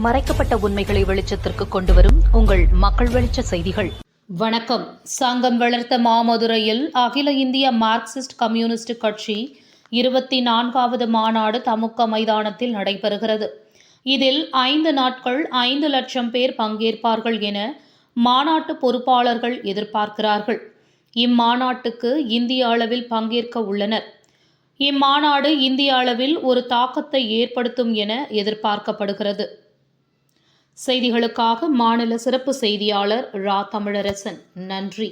மறைக்கப்பட்ட உண்மைகளை வெளிச்சத்திற்கு கொண்டுவரும் உங்கள் மக்கள் வெளிச்ச செய்திகள். வணக்கம். சங்கம் வளர்த்த மாமதுரையில் அகில இந்திய மார்க்சிஸ்ட் கம்யூனிஸ்ட் கட்சி 24வது மாநாடு தமுக மைதானத்தில் நடைபெறுகிறது. இதில் 5 நாட்கள் 5 லட்சம் பேர் பங்கேற்பார்கள் என மாநாட்டு பொறுப்பாளர்கள் எதிர்பார்க்கிறார்கள். இம்மாநாட்டுக்கு இந்திய அளவில் பங்கேற்க உள்ளனர். இம்மாநாடு இந்திய அளவில் ஒரு தாக்கத்தை ஏற்படுத்தும் என எதிர்பார்க்கப்படுகிறது. செய்திகளுக்காக மாநில சிறப்பு செய்தியாளர் ரா. தமிழரசன். நன்றி.